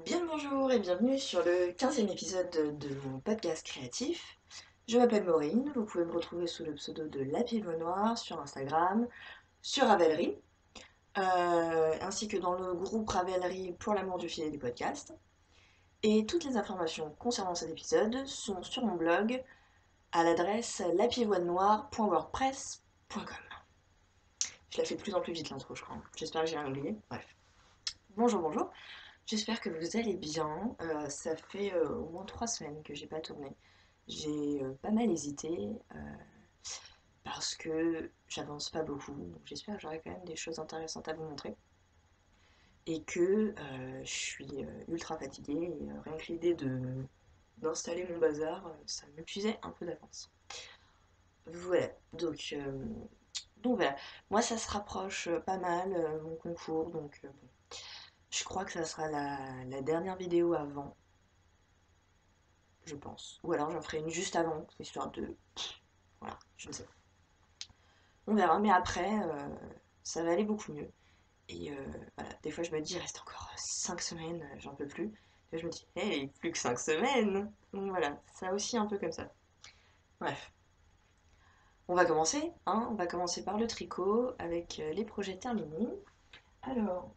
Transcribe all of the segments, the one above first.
Bien le bonjour et bienvenue sur le 15e épisode de mon podcast créatif. Je m'appelle Maureen, vous pouvez me retrouver sous le pseudo de La Pivot Noire sur Instagram, sur Ravelry, ainsi que dans le groupe Ravelry pour l'amour du filet du podcast. Et toutes les informations concernant cet épisode sont sur mon blog à l'adresse lapivotnoire.wordpress.com. Je la fais de plus en plus vite l'intro, je crois. J'espère que j'ai rien oublié. Bref. Bonjour, bonjour. J'espère que vous allez bien. Ça fait au moins 3 semaines que j'ai pas tourné. J'ai pas mal hésité parce que j'avance pas beaucoup. Donc j'espère que j'aurai quand même des choses intéressantes à vous montrer. Et que je suis ultra fatiguée et rien que l'idée d'installer mon bazar, ça m'épuisait un peu d'avance. Voilà, donc voilà. Moi ça se rapproche pas mal, mon concours, donc bon. Je crois que ça sera la dernière vidéo avant, je pense. Ou alors j'en ferai une juste avant, histoire de... Voilà, je ne sais pas. On verra, mais après, ça va aller beaucoup mieux. Et voilà, des fois je me dis, il reste encore 5 semaines, j'en peux plus. Et je me dis, hey, plus que 5 semaines. Donc voilà, ça aussi un peu comme ça. Bref, on va commencer, hein. On va commencer par le tricot avec les projets terminés. Alors,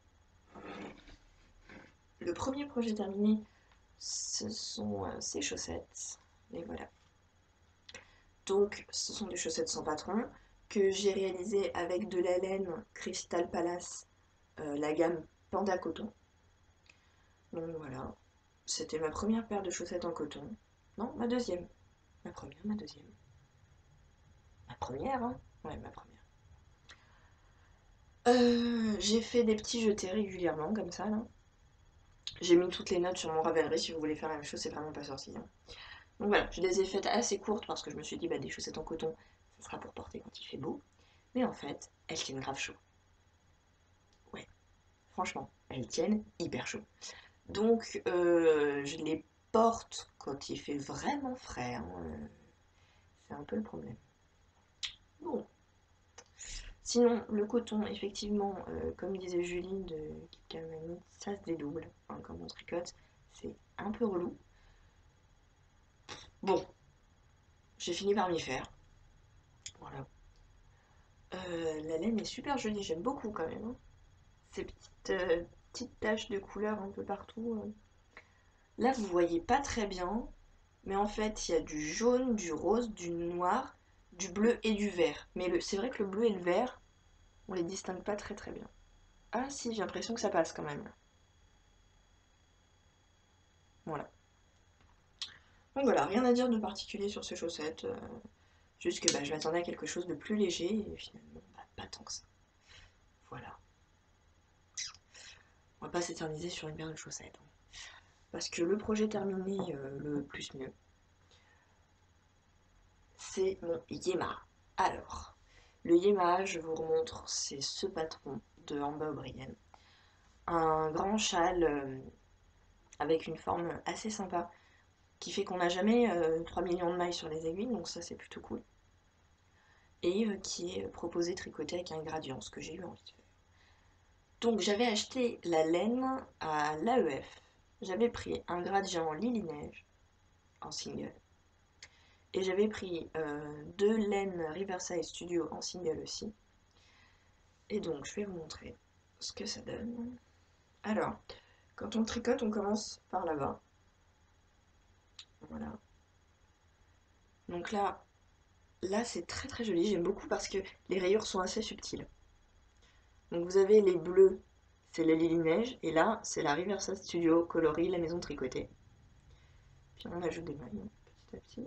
le premier projet terminé, ce sont ces chaussettes. Et voilà. Donc, ce sont des chaussettes sans patron que j'ai réalisées avec de la laine Crystal Palace, la gamme Panda Coton. Donc voilà, c'était ma première paire de chaussettes en coton. Non, ma deuxième. Ma première, ma deuxième. Ma première, hein. Ouais, ma première. J'ai fait des petits jetés régulièrement, comme ça, là. J'ai mis toutes les notes sur mon Ravelry, si vous voulez faire la même chose, c'est vraiment pas sorti, hein. Donc voilà, je les ai faites assez courtes parce que je me suis dit, bah, des chaussettes en coton, ça sera pour porter quand il fait beau. Mais en fait, elles tiennent grave chaud. Ouais, franchement, elles tiennent hyper chaud. Donc, je les porte quand il fait vraiment frais, hein, c'est un peu le problème. Bon. Sinon, le coton, effectivement, comme disait Julie de Kikkamani, ça se dédouble, hein, comme on tricote. C'est un peu relou. Bon, j'ai fini par m'y faire. Voilà. La laine est super jolie, j'aime beaucoup quand même, hein. Ces petites taches de couleur un peu partout. Là, vous voyez pas très bien, mais en fait, il y a du jaune, du rose, du noir, du bleu et du vert. Mais c'est vrai que le bleu et le vert, on les distingue pas très très bien. Ah si, j'ai l'impression que ça passe quand même. Voilà. Donc voilà, rien à dire de particulier sur ces chaussettes. Juste que bah, je m'attendais à quelque chose de plus léger et finalement, bah, pas tant que ça. Voilà. On va pas s'éterniser sur une paire de chaussettes, hein. Parce que le projet terminé le plus mieux, c'est mon Yema. Alors, le Yema, je vous remontre, c'est ce patron de Amba O'Brien. Un grand châle avec une forme assez sympa qui fait qu'on n'a jamais 3 millions de mailles sur les aiguilles, donc ça c'est plutôt cool. Et qui est proposé tricoté avec un gradient, ce que j'ai eu envie de faire. Donc j'avais acheté la laine à l'AEF. J'avais pris un gradient Lily Neige en single. Et j'avais pris deux laines Riverside Studio en single aussi. Et donc je vais vous montrer ce que ça donne. Alors, quand on tricote, on commence par là-bas. Voilà. Donc là c'est très très joli. J'aime beaucoup parce que les rayures sont assez subtiles. Donc vous avez les bleus, c'est la Lily Neige. Et là, c'est la Riverside Studio coloris, la maison tricotée. Puis on ajoute des mailles, hein, petit à petit.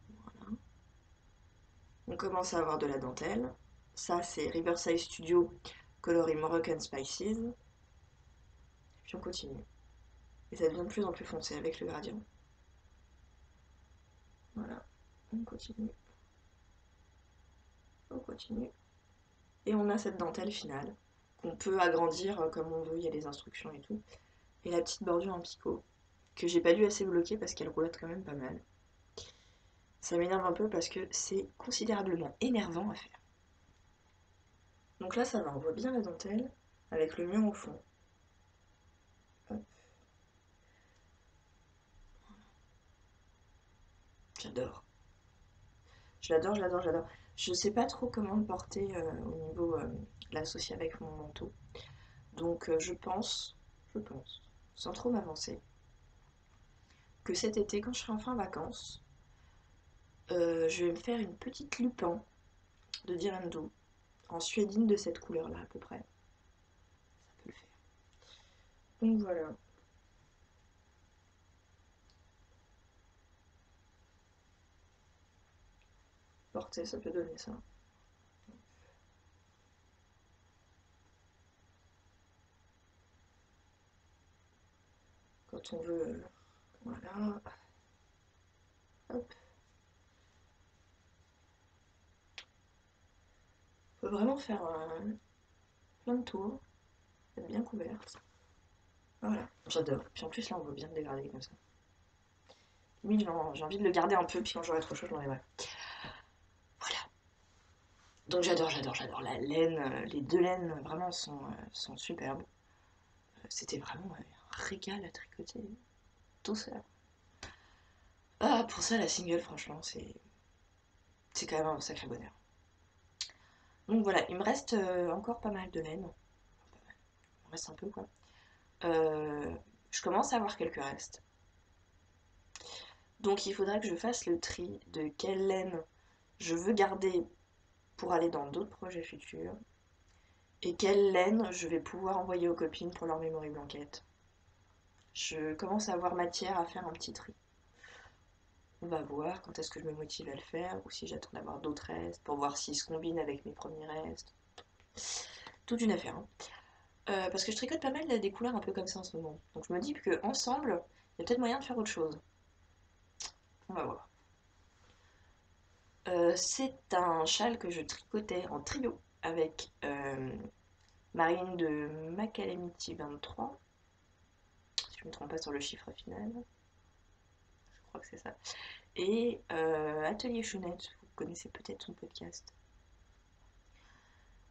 Voilà. On commence à avoir de la dentelle. Ça, c'est Riverside Studio coloris Moroccan Spices. Puis on continue. Et ça devient de plus en plus foncé avec le gradient. Voilà. On continue. On continue. Et on a cette dentelle finale qu'on peut agrandir comme on veut. Il y a les instructions et tout. Et la petite bordure en picot que j'ai pas dû assez bloquer parce qu'elle roulotte quand même pas mal. Ça m'énerve un peu parce que c'est considérablement énervant à faire. Donc là, ça va, on voit bien la dentelle. avec le mur au fond. Hop. J'adore. Je l'adore, je l'adore, je l'adore. Je sais pas trop comment le porter au niveau l'associer avec mon manteau. Donc je pense, sans trop m'avancer, que cet été, quand je serai enfin en vacances, je vais me faire une petite lupan de Dirando en suédine de cette couleur-là à peu près. Ça peut le faire. Donc voilà. Porter, ça peut donner ça. Quand on veut. Voilà. Hop. On peut vraiment faire plein de tours. Être bien couverte. Voilà. J'adore. Puis en plus, là, on voit bien le dégradé comme ça. Limite, j'ai envie de le garder un peu, puis quand j'aurai trop chaud, je l'enlèverai. Voilà. Donc j'adore, j'adore, j'adore. La laine, les deux laines vraiment sont superbes. C'était vraiment un régal à tricoter. Tout ça. Ah, pour ça, la single, franchement, c'est quand même un sacré bonheur. Donc voilà, il me reste encore pas mal de laine. Il me reste un peu, quoi. Euh, je commence à avoir quelques restes. Donc il faudrait que je fasse le tri de quelle laine je veux garder pour aller dans d'autres projets futurs et quelle laine je vais pouvoir envoyer aux copines pour leur memory blanket. Je commence à avoir matière à faire un petit tri. On va voir quand est-ce que je me motive à le faire ou si j'attends d'avoir d'autres restes pour voir s'ils se combinent avec mes premiers restes. Toute une affaire. Hein. Parce que je tricote pas mal des couleurs un peu comme ça en ce moment. Donc je me dis qu'ensemble, il y a peut-être moyen de faire autre chose. On va voir. C'est un châle que je tricotais en trio avec Marine de Macalamity 23, si je ne me trompe pas sur le chiffre final, je crois que c'est ça, et Atelier Chounette, vous connaissez peut-être son podcast.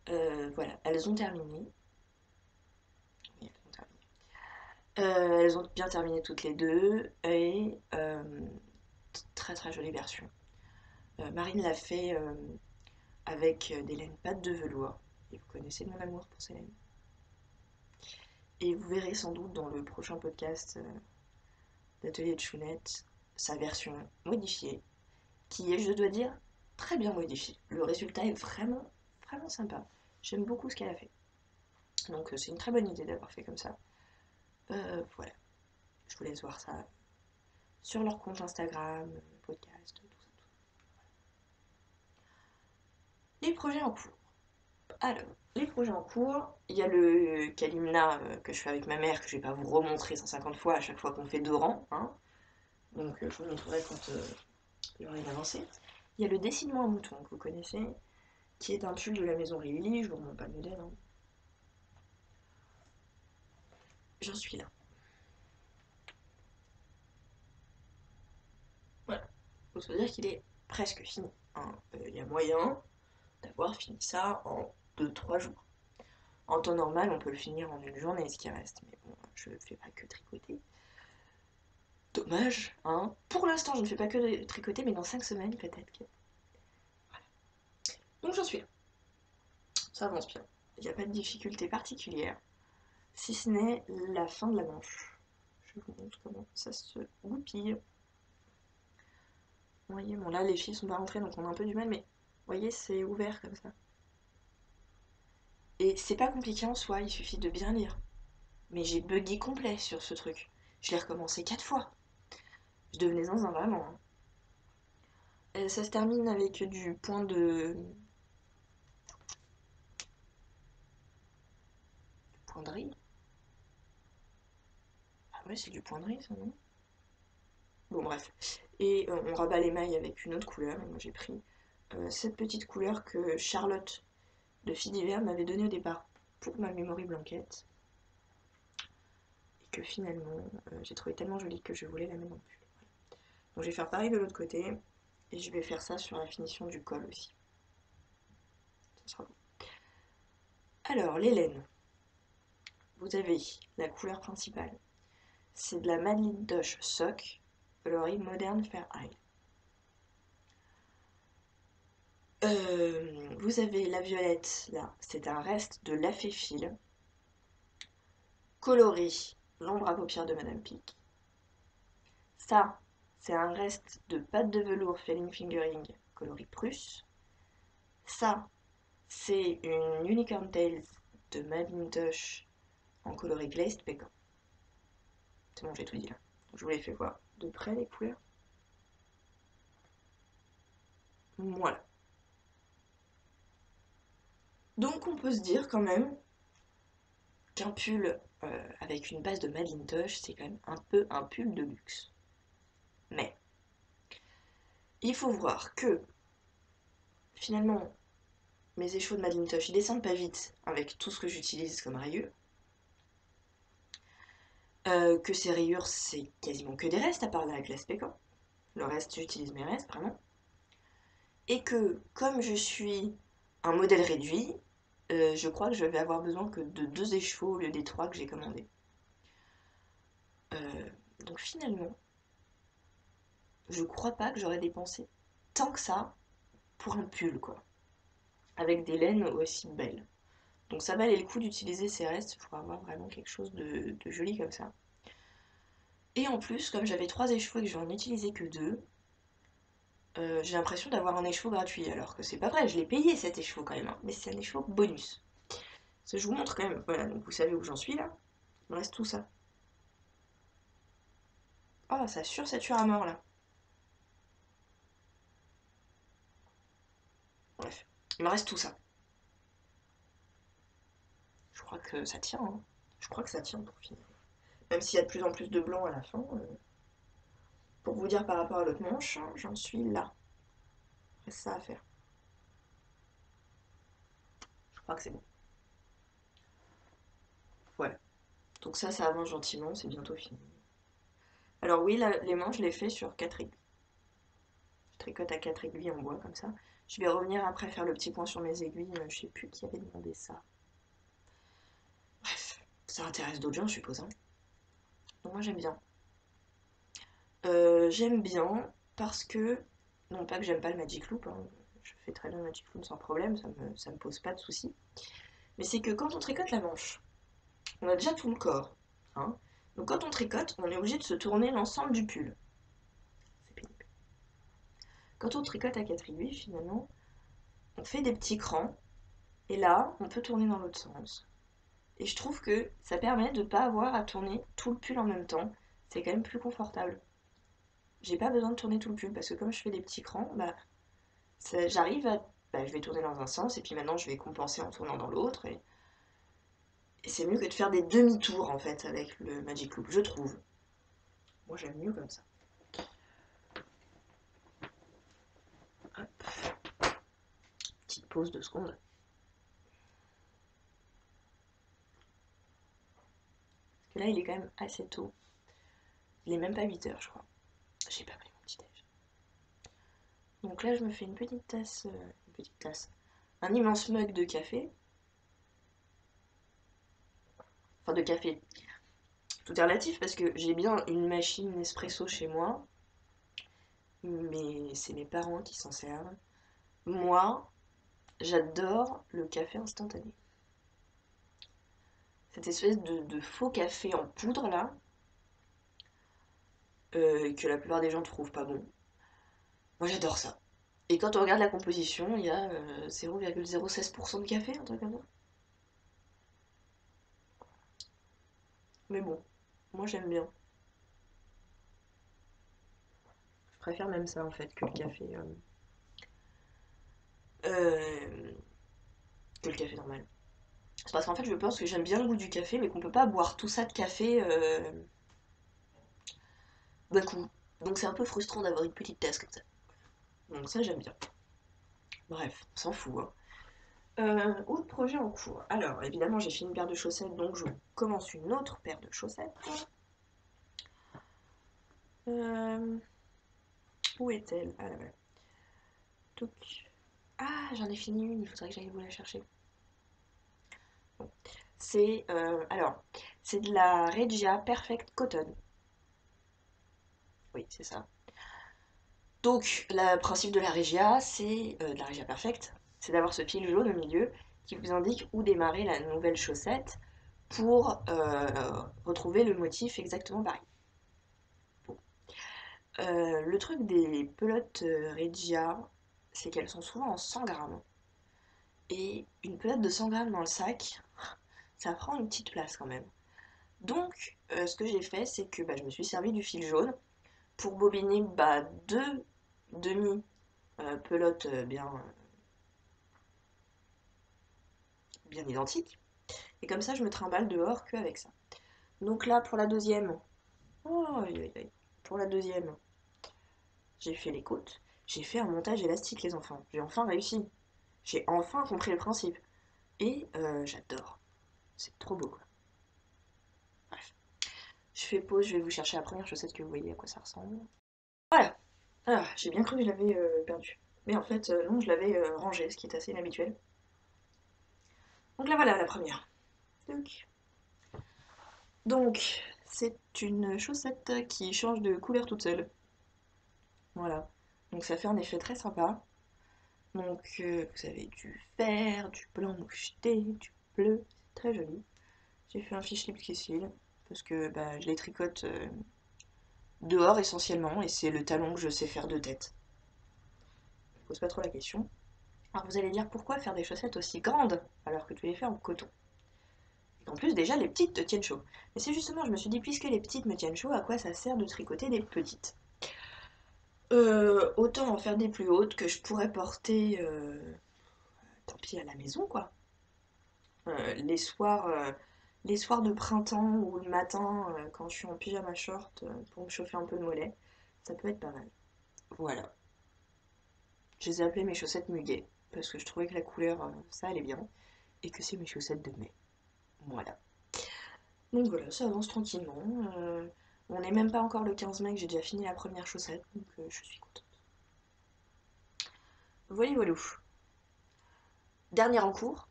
Voilà, elles ont terminé. Oui, elles ont terminé. Elles ont bien terminé toutes les deux, et très très jolie version. Marine l'a fait avec des laines pattes de velours, et vous connaissez mon amour pour ces laines. Et vous verrez sans doute dans le prochain podcast d'Atelier de Chounette sa version modifiée, qui est, je dois dire, très bien modifiée. Le résultat est vraiment, vraiment sympa. J'aime beaucoup ce qu'elle a fait. Donc c'est une très bonne idée d'avoir fait comme ça. Voilà, je vous laisse voir ça sur leur compte Instagram, podcast, tout ça. Les projets en cours. Alors, les projets en cours, il y a le Kalimna que je fais avec ma mère, que je vais pas vous remontrer 150 fois à chaque fois qu'on fait deux rangs. Hein. Donc je vous montrerai quand il y aura une avancée. Il y a le dessinement à mouton que vous connaissez, qui est un pull de la maison Rilly, je vous remonte pas le modèle. Hein. J'en suis là. Voilà. Il faut se dire qu'il est presque fini. Hein. Il y a moyen d'avoir fini ça en 2-3 jours. En temps normal, on peut le finir en une journée, ce qui reste. Mais bon, je ne fais pas que tricoter. Dommage, hein. Pour l'instant, je ne fais pas que tricoter, mais dans 5 semaines, peut-être que... Voilà. Donc j'en suis là. Ça avance bien. Il n'y a pas de difficulté particulière, si ce n'est la fin de la manche. Je vous montre comment ça se goupille. Vous voyez, bon là, les fils sont pas rentrés, donc on a un peu du mal, mais vous voyez, c'est ouvert comme ça. Et c'est pas compliqué en soi, il suffit de bien lire. Mais j'ai bugué complet sur ce truc. Je l'ai recommencé 4 fois. Je devenais zinzin vraiment. Hein. Ça se termine avec du point de... Poinderie. Ah ouais, c'est du poinderie ça, non? Bon bref. Et on rabat les mailles avec une autre couleur. Et moi j'ai pris cette petite couleur que Charlotte de Fille d'hiver m'avait donnée au départ pour ma memory blanquette. Et que finalement j'ai trouvé tellement jolie que je voulais la mettre dans le pull. Voilà. Donc je vais faire pareil de l'autre côté. Et je vais faire ça sur la finition du col aussi. Ça sera bon. Alors, les laines. vous avez la couleur principale. C'est de la Madeline Tosh Sock, coloris Modern Fair Isle. Vous avez la violette, là, c'est un reste de Laféfil, coloris l'ombre à paupières de Madame Pic. Ça, c'est un reste de pâte de velours Felling Fingering, coloris Prusse. Ça, c'est une Unicorn Tales de Madeline Tosh en coloris Glazed Pécan. C'est bon, j'ai tout dit là. Je vous les fais voir de près les couleurs. Voilà. Donc on peut se dire quand même qu'un pull avec une base de Madeline Tosh, c'est quand même un peu un pull de luxe. Mais il faut voir que finalement mes échos de Madeline Tosh ils descendent pas vite avec tout ce que j'utilise comme rayures. Que ces rayures c'est quasiment que des restes à part la glace pécan. Le reste j'utilise mes restes vraiment. Et que comme je suis un modèle réduit, je crois que je vais avoir besoin que de 2 écheveaux au lieu des 3 que j'ai commandés. Donc finalement, je crois pas que j'aurais dépensé tant que ça pour un pull, quoi. Avec des laines aussi belles. Donc ça valait le coup d'utiliser ces restes pour avoir vraiment quelque chose de joli comme ça. Et en plus, comme j'avais 3 écheveaux et que je vais en utiliser que 2, j'ai l'impression d'avoir un écheveau gratuit. Alors que c'est pas vrai, je l'ai payé cet écheveau quand même, hein, mais c'est un écheveau bonus. Ça, je vous montre quand même, voilà, donc vous savez où j'en suis là. Il me reste tout ça. Oh, ça sursature à mort là. Bref, il me reste tout ça. Je crois que ça tient, hein. Je crois que ça tient pour finir. Même s'il y a de plus en plus de blanc à la fin. Pour vous dire par rapport à l'autre manche, hein, j'en suis là. Il reste ça à faire. Je crois que c'est bon. Voilà. Donc ça avance gentiment, c'est bientôt fini. Alors oui, là, les manches, je les fais sur 4 aiguilles. Je tricote à 4 aiguilles en bois comme ça. Je vais revenir après faire le petit point sur mes aiguilles. Je sais plus qui avait demandé ça. Bref, ça intéresse d'autres gens, je suppose. Hein. Donc moi j'aime bien. J'aime bien parce que, non pas que j'aime pas le Magic Loop, hein, je fais très bien le Magic Loop sans problème, ça me pose pas de soucis. Mais c'est que quand on tricote la manche, on a déjà tout le corps. Hein. Donc quand on tricote, on est obligé de se tourner l'ensemble du pull. C'est pénible. Quand on tricote à 4 aiguilles, finalement, on fait des petits crans, et là, on peut tourner dans l'autre sens. Et je trouve que ça permet de ne pas avoir à tourner tout le pull en même temps. C'est quand même plus confortable. J'ai pas besoin de tourner tout le pull, parce que comme je fais des petits crans, bah, j'arrive à... Bah, je vais tourner dans un sens, et puis maintenant je vais compenser en tournant dans l'autre, et c'est mieux que de faire des demi-tours, en fait, avec le Magic Loop, je trouve. Moi, j'aime mieux comme ça. Hop. Petite pause de secondes. Parce que là, il est quand même assez tôt. Il est même pas 8 h, je crois. J'ai pas pris mon petit déj. Donc là, je me fais une petite tasse, un immense mug de café. Enfin, de café. Tout est relatif parce que j'ai bien une machine Nespresso chez moi, mais c'est mes parents qui s'en servent. Moi, j'adore le café instantané. Cette espèce de faux café en poudre là, que la plupart des gens trouvent pas bon. Moi j'adore ça. Et quand on regarde la composition, il y a 0,016% de café, un truc comme ça. Mais bon, moi j'aime bien. Je préfère même ça en fait euh, que le café normal. C'est parce qu'en fait je pense que j'aime bien le goût du café, mais qu'on peut pas boire tout ça de café d'un coup. Donc c'est un peu frustrant d'avoir une petite tasse comme ça. Donc ça j'aime bien. Bref, on s'en fout. Hein. Autre projet en cours. Alors, évidemment, j'ai fini une paire de chaussettes, donc je commence une autre paire de chaussettes. Euh, où est-elle? Ah là voilà. Donc, ah, j'en ai fini une, il faudrait que j'aille vous la chercher. Bon. C'est. Alors, C'est de la Regia Perfect Cotton. Oui, c'est ça. Donc, le principe de la Regia, c'est de la Regia Perfect, c'est d'avoir ce fil jaune au milieu qui vous indique où démarrer la nouvelle chaussette pour retrouver le motif exactement pareil. Bon. Le truc des pelotes Regia, c'est qu'elles sont souvent en 100 grammes. Et une pelote de 100 grammes dans le sac, ça prend une petite place quand même. Donc, ce que j'ai fait, c'est que je me suis servi du fil jaune pour bobiner deux demi-pelotes bien identiques. Et comme ça, je me trimballe dehors qu'avec ça. Donc là, pour la deuxième, oh, aïe, aïe, aïe. Pour la deuxième, j'ai fait les côtes. J'ai fait un montage élastique, les enfants. J'ai enfin réussi. J'ai enfin compris le principe. Et j'adore. C'est trop beau, quoi. Bref. Je fais pause, je vais vous chercher la première chaussette que vous voyez à quoi ça ressemble. Voilà. Ah, j'ai bien cru que je l'avais perdue. Mais en fait, non, je l'avais rangée, ce qui est assez inhabituel. Donc là, voilà la première. Donc, c'est une chaussette qui change de couleur toute seule. Voilà. Donc ça fait un effet très sympa. Donc vous avez du vert, du blanc moucheté, du bleu. C'est très joli. J'ai fait un fiche slip qui file parce que je les tricote dehors essentiellement et c'est le talon que je sais faire de tête. Je pose pas trop la question. Alors vous allez dire pourquoi faire des chaussettes aussi grandes alors que tu les fais en coton. Et en plus déjà les petites te tiennent chaud. Mais c'est justement, je me suis dit puisque les petites me tiennent chaud, à quoi ça sert de tricoter des petites? Autant en faire des plus hautes que je pourrais porter, tant pis à la maison quoi. Les soirs de printemps ou le matin quand je suis en pyjama short pour me chauffer un peu le mollet, ça peut être pas mal. Voilà. Je les ai appelées mes chaussettes muguet parce que je trouvais que la couleur ça allait bien et que c'est mes chaussettes de mai. Voilà. Donc voilà, ça avance tranquillement. On n'est même pas encore le 15 mai que j'ai déjà fini la première chaussette, donc je suis contente. Voilà, voilà. Dernier en cours.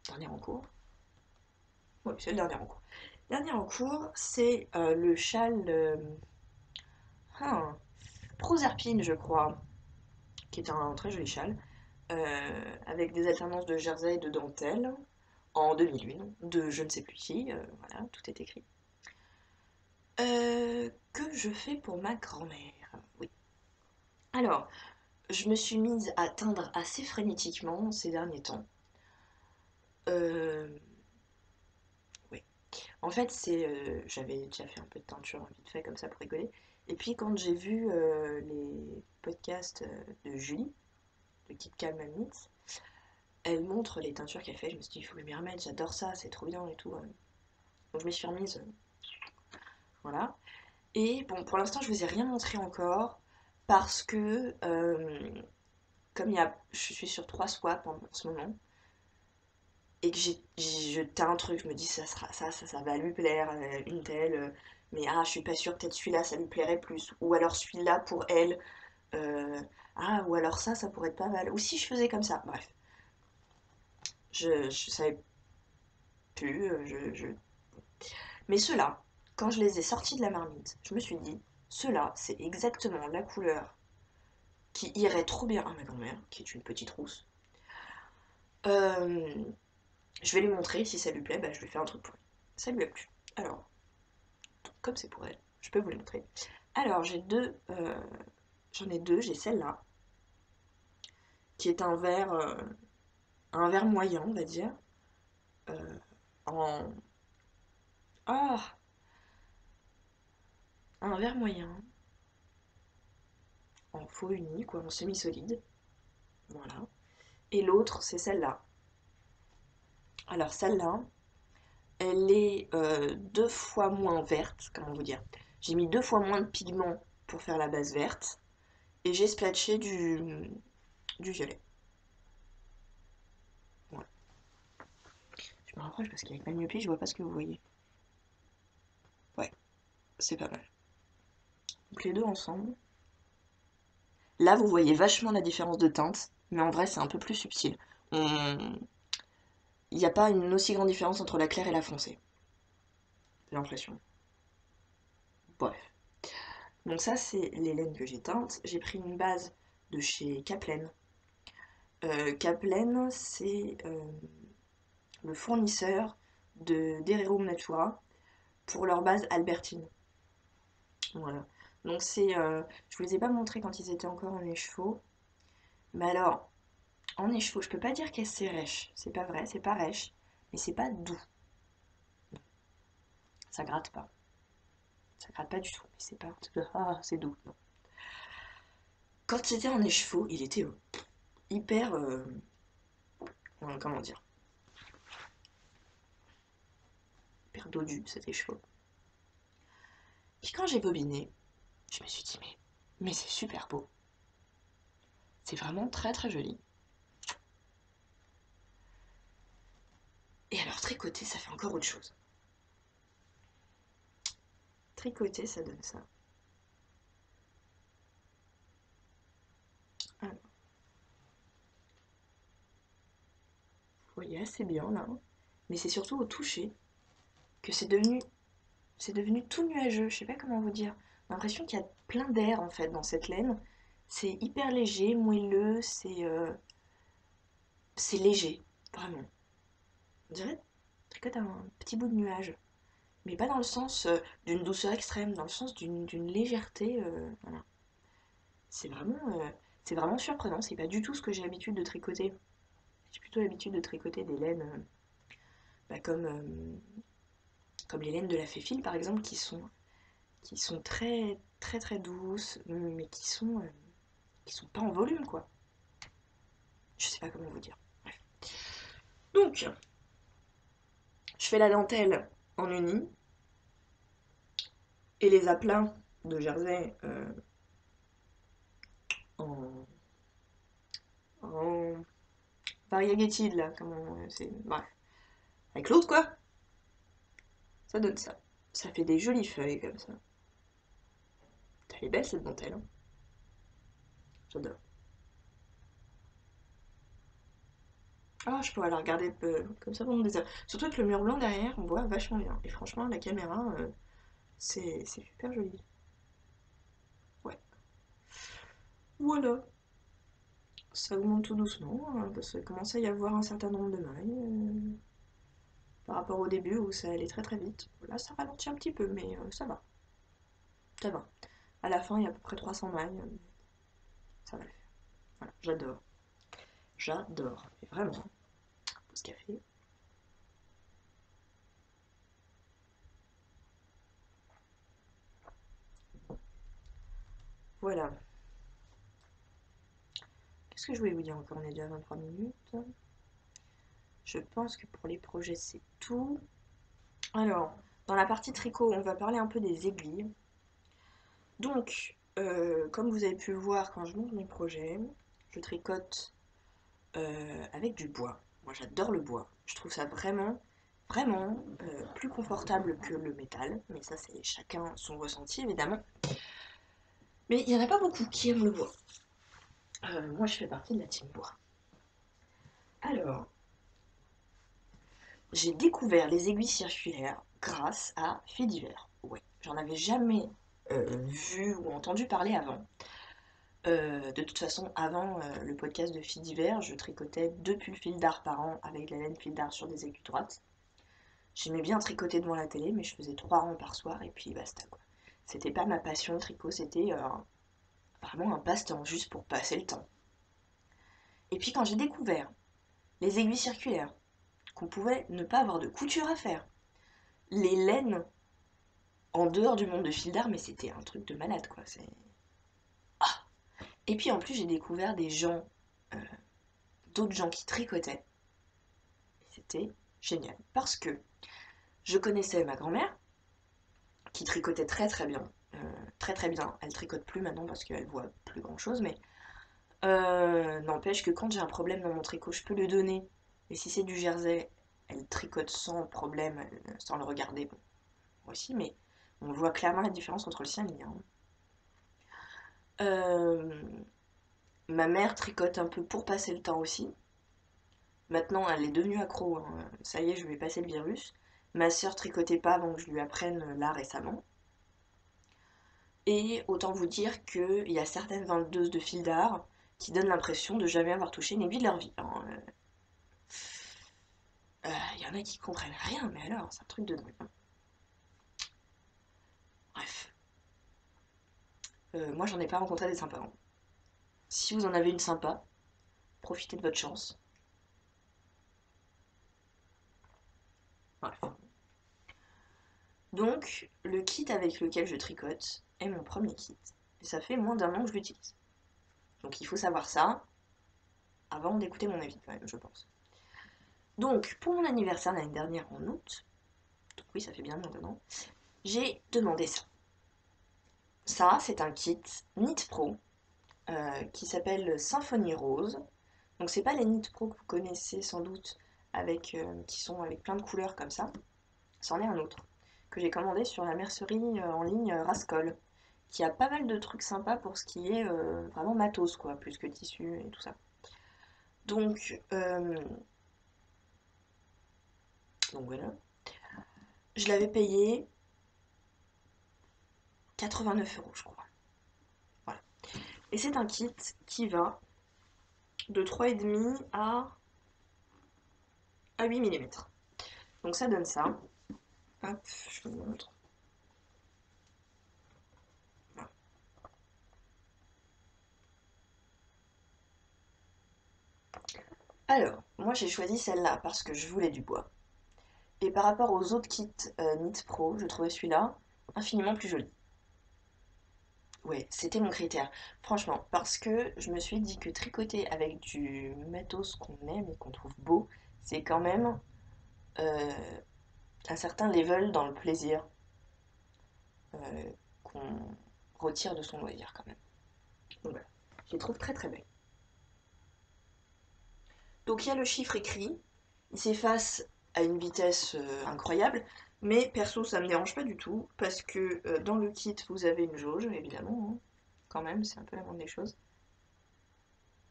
Dernier en cours. Oui, c'est le dernier en cours. Dernier en cours, c'est le châle ah, Proserpine, je crois, qui est un très joli châle, avec des alternances de jersey et de dentelle, en 2001, de je ne sais plus qui, voilà, tout est écrit. Que je fais pour ma grand-mère. Oui. Alors, je me suis mise à teindre assez frénétiquement ces derniers temps. Euh, oui. En fait, j'avais déjà fait un peu de teinture vite fait comme ça pour rigoler. Et puis quand j'ai vu les podcasts de Julie, de Kit Kat Mamite, elle montre les teintures qu'elle fait. Je me suis dit, il faut que je m'y remette, j'adore ça, c'est trop bien et tout. Donc je me suis remise, voilà. Et bon, pour l'instant, je vous ai rien montré encore parce que comme je suis sur 3 swaps en ce moment et que je teins un truc, je me dis ça sera ça va lui plaire, une telle, mais je suis pas sûre, peut-être celui-là ça lui plairait plus, ou alors celui-là pour elle, euh, ou alors ça pourrait être pas mal, ou si je faisais comme ça, bref, je savais plus, mais ceux-là, quand je les ai sortis de la marmite, je me suis dit, ceux-là, c'est exactement la couleur qui irait trop bien à ma grand-mère, qui est une petite rousse. Euh, je vais lui montrer, si ça lui plaît, je lui fais un truc pour lui. Ça lui a plu. Alors, comme c'est pour elle, je peux vous les montrer. Alors, j'en ai deux, j'ai celle-là, qui est un vert moyen, on va dire, euh, en, ah, un vert moyen, en faux uni, quoi, en semi-solide, voilà. Et l'autre, c'est celle-là. Alors, celle-là, elle est 2 fois moins verte, comment vous dire. J'ai mis 2 fois moins de pigments pour faire la base verte, et j'ai splatché du violet. Voilà. Je me rapproche parce qu'avec ma myopie, je vois pas ce que vous voyez. Ouais, c'est pas mal. Donc les deux ensemble. Là, vous voyez vachement la différence de teinte, mais en vrai, c'est un peu plus subtil. Il n'y a pas une aussi grande différence entre la claire et la foncée. j'ai l'impression. Bref. Donc ça, c'est les laines que j'ai teintes. J'ai pris une base de chez Kaplen. Kaplen, c'est le fournisseur d'Hererum Natura pour leur base Albertine. Voilà. Donc je vous les ai pas montrés quand ils étaient encore en écheveau. Mais alors, en écheveau, je peux pas dire que c'est rêche. C'est pas vrai, c'est pas rêche. Mais c'est pas doux. Ça gratte pas. Ça gratte pas du tout. Mais c'est pas... Ah, c'est doux. Non. Quand c'était en écheveau, il était hyper... comment dire? Hyper dodu, cet écheveau. Puis quand j'ai bobiné, je me suis dit, mais c'est super beau. C'est vraiment très très joli. Et alors tricoter, ça fait encore autre chose. Tricoter, ça donne ça. Alors, vous voyez assez bien là. Mais c'est surtout au toucher que c'est devenu tout nuageux. Je sais pas comment vous dire. J'ai l'impression qu'il y a plein d'air en fait dans cette laine. C'est hyper léger, moelleux, c'est léger, vraiment. On dirait tricoter un petit bout de nuage. Mais pas dans le sens d'une douceur extrême, dans le sens d'une légèreté. Voilà. C'est vraiment, euh, c'est vraiment surprenant, c'est pas du tout ce que j'ai l'habitude de tricoter. J'ai plutôt l'habitude de tricoter des laines bah, comme les laines de la Féfile par exemple, qui sont très très très douces, mais qui sont pas en volume quoi. Je sais pas comment vous dire. Bref. Donc, je fais la dentelle en uni et les aplats de jersey en, en variegated là, comment c'est. Bref. Avec l'autre quoi, ça donne ça. Ça fait des jolies feuilles comme ça. Elle est belle cette dentelle, hein. J'adore. Ah, je pourrais la regarder comme ça pendant des heures. Surtout avec le mur blanc derrière, on voit vachement bien. Et franchement, la caméra, c'est super joli. Ouais. Voilà. Ça augmente tout doucement, hein, parce qu'il commence à y avoir un certain nombre de mailles. Par rapport au début où ça allait très très vite. Là, ça ralentit un petit peu, mais ça va. Ça va. À la fin, il y a à peu près 300 mailles. Ça va le faire. Voilà, j'adore. J'adore. Et vraiment. Pause café. Voilà. Qu'est-ce que je voulais vous dire encore? On est déjà à 23 minutes. Je pense que pour les projets, c'est tout. Alors, dans la partie tricot, on va parler un peu des aiguilles. Donc, comme vous avez pu le voir quand je monte mes projets, je tricote avec du bois. Moi, j'adore le bois. Je trouve ça vraiment, vraiment plus confortable que le métal. Mais ça, c'est chacun son ressenti, évidemment. Mais il n'y en a pas beaucoup qui aiment le bois. Moi, je fais partie de la team bois. Alors, j'ai découvert les aiguilles circulaires grâce à Fait divers. Ouais, j'en avais jamais vu ou entendu parler avant. De toute façon, avant le podcast de Fait divers, je tricotais 2 pulls fil d'art par an avec la laine fil d'art sur des aiguilles droites. J'aimais bien tricoter devant la télé, mais je faisais 3 rangs par soir et puis basta quoi. C'était pas ma passion le tricot, c'était vraiment un passe-temps, juste pour passer le temps. Et puis quand j'ai découvert les aiguilles circulaires, qu'on pouvait ne pas avoir de couture à faire, les laines en dehors du monde de fil d'art, mais c'était un truc de malade quoi. Ah. Et puis en plus j'ai découvert euh, d'autres gens qui tricotaient. C'était génial parce que je connaissais ma grand-mère qui tricotait très très bien. Très très bien. Elle tricote plus maintenant parce qu'elle voit plus grand chose, mais n'empêche que quand j'ai un problème dans mon tricot, je peux le donner. Et si c'est du jersey, elle tricote sans problème, sans le regarder. Bon, moi aussi, mais on voit clairement la différence entre le sien et le mien. Euh, Ma mère tricote un peu pour passer le temps aussi. Maintenant, elle est devenue accro, hein. Ça y est, je lui ai passé le virus. Ma sœur tricotait pas avant que je lui apprenne là récemment. Et autant vous dire qu'il y a certaines vendeuses de fil d'art qui donnent l'impression de jamais avoir touché une aiguille de leur vie, hein. Il y en a qui comprennent rien, mais alors, c'est un truc de dingue, hein. Bref. Moi, j'en ai pas rencontré des sympas, hein. Si vous en avez une sympa, profitez de votre chance. Bref. Donc, le kit avec lequel je tricote est mon premier kit. Et ça fait moins d'1 an que je l'utilise. Donc, il faut savoir ça avant d'écouter mon avis, quand même, je pense. Donc, pour mon anniversaire l'année dernière en août, donc oui, ça fait bien moins d'1 an, j'ai demandé ça. Ça, c'est un kit Knit Pro qui s'appelle Symphonie Rose. Donc, c'est pas les Knit Pro que vous connaissez sans doute, qui sont avec plein de couleurs comme ça. C'en est un autre que j'ai commandé sur la mercerie en ligne Rascol, qui a pas mal de trucs sympas pour ce qui est vraiment matos, quoi, plus que tissu et tout ça. Donc, voilà. Je l'avais payé 89 €, je crois. Voilà. Et c'est un kit qui va de 3,5 à 8 mm. Donc ça donne ça. Hop, je vous montre. Voilà. Alors, moi j'ai choisi celle-là parce que je voulais du bois. Et par rapport aux autres kits Knit Pro, je trouvais celui-là infiniment plus joli. Ouais, c'était mon critère. Franchement, parce que je me suis dit que tricoter avec du matos qu'on aime et qu'on trouve beau, c'est quand même euh, un certain level dans le plaisir qu'on retire de son loisir quand même. Donc voilà, je les trouve très très belles. Donc il y a le chiffre écrit, il s'efface à une vitesse incroyable, mais perso ça me dérange pas du tout, parce que dans le kit vous avez une jauge, évidemment, hein. Quand même, c'est un peu la moindre des choses.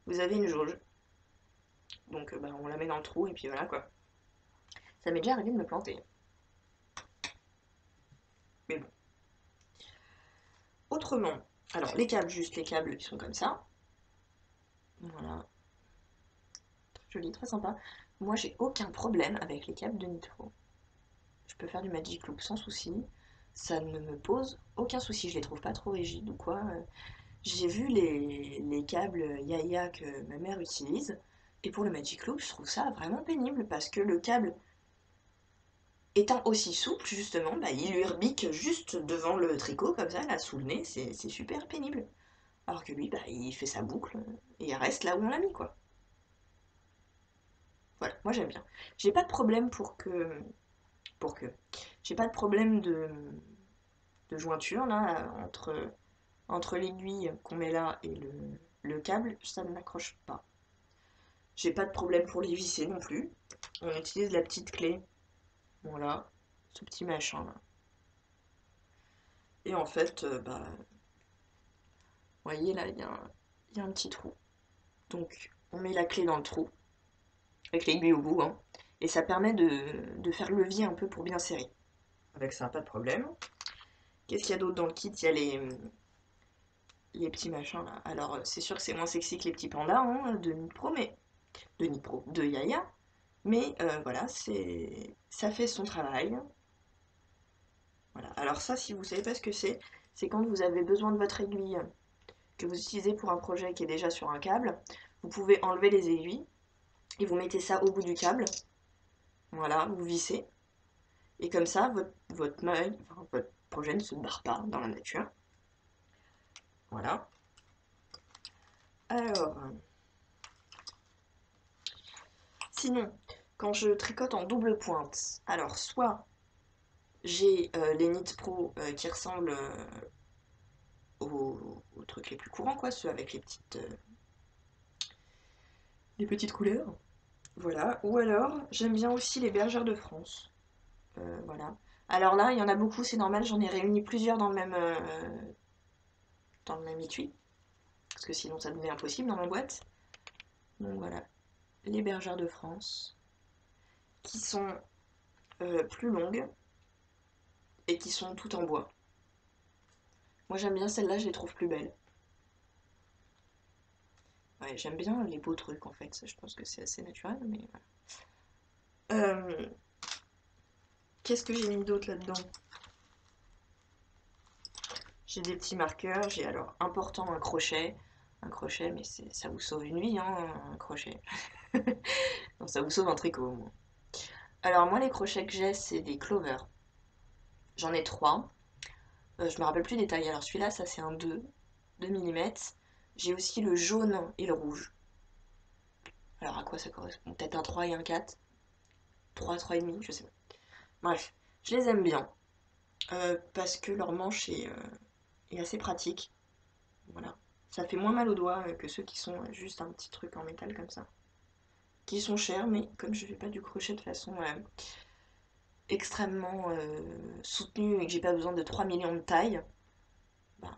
Vous avez une jauge, donc bah, on la met dans le trou et puis voilà quoi. Ça m'est déjà arrivé de me planter. Mais bon. Autrement, alors les câbles, juste les câbles qui sont comme ça. Voilà. Très joli, très sympa. Moi j'ai aucun problème avec les câbles de Nitro. Je peux faire du Magic Loop sans souci. Ça ne me pose aucun souci. Je les trouve pas trop rigides ou quoi. J'ai vu les câbles Yaya que ma mère utilise. Et pour le Magic Loop, je trouve ça vraiment pénible parce que le câble étant aussi souple, justement, bah, il lui rebique juste devant le tricot, comme ça, là, sous le nez, c'est super pénible. Alors que lui, bah, il fait sa boucle et il reste là où on l'a mis, quoi. Voilà, moi j'aime bien. J'ai pas de problème pour que, j'ai pas de problème de jointure, là, entre l'aiguille qu'on met là et le câble, ça ne m'accroche pas. J'ai pas de problème pour les visser non plus. On utilise la petite clé, voilà, ce petit machin là. Et en fait, bah, vous voyez là, il y a un petit trou. Donc, on met la clé dans le trou, avec l'aiguille au bout, hein, et ça permet de faire levier un peu pour bien serrer. Avec ça, pas de problème. Qu'est-ce qu'il y a d'autre dans le kit? Il y a les petits machins là. Alors, c'est sûr que c'est moins sexy que les petits pandas hein, de Nipro, mais de Nipro, de Yaya. Mais voilà, ça fait son travail. Voilà. Alors ça, si vous savez pas ce que c'est quand vous avez besoin de votre aiguille que vous utilisez pour un projet qui est déjà sur un câble. Vous pouvez enlever les aiguilles et vous mettez ça au bout du câble. Voilà, vous vissez. Et comme ça, votre maille, enfin, votre projet ne se barre pas dans la nature. Voilà. Alors, sinon, quand je tricote en double pointe, alors soit j'ai les Knit Pro qui ressemblent aux trucs les plus courants, quoi, ceux avec les petites couleurs. Voilà. Ou alors, j'aime bien aussi les bergères de France. Voilà. Alors là, il y en a beaucoup, c'est normal, j'en ai réuni plusieurs dans le même étui. Parce que sinon ça devenait impossible dans ma boîte. Donc voilà, les bergères de France, qui sont plus longues et qui sont toutes en bois. Moi j'aime bien celles-là, je les trouve plus belles. Ouais, j'aime bien les beaux trucs en fait, je pense que c'est assez naturel, mais voilà. Qu'est-ce que j'ai mis d'autre là-dedans? J'ai des petits marqueurs, j'ai alors important un crochet, mais ça vous sauve une vie, hein, un crochet. Non, ça vous sauve un tricot au moins. Alors moi les crochets que j'ai, c'est des clovers. J'en ai trois. Je me rappelle plus des tailles. Alors celui-là, ça c'est un 2 mm. J'ai aussi le jaune et le rouge. Alors à quoi ça correspond? Peut-être un 3 et un 4. 3,5, je sais pas. Bref, je les aime bien. Parce que leur manche est assez pratique. Voilà. Ça fait moins mal aux doigts que ceux qui sont juste un petit truc en métal comme ça. Qui sont chers, mais comme je fais pas du crochet de façon extrêmement soutenue et que j'ai pas besoin de 3 millions de tailles, ben,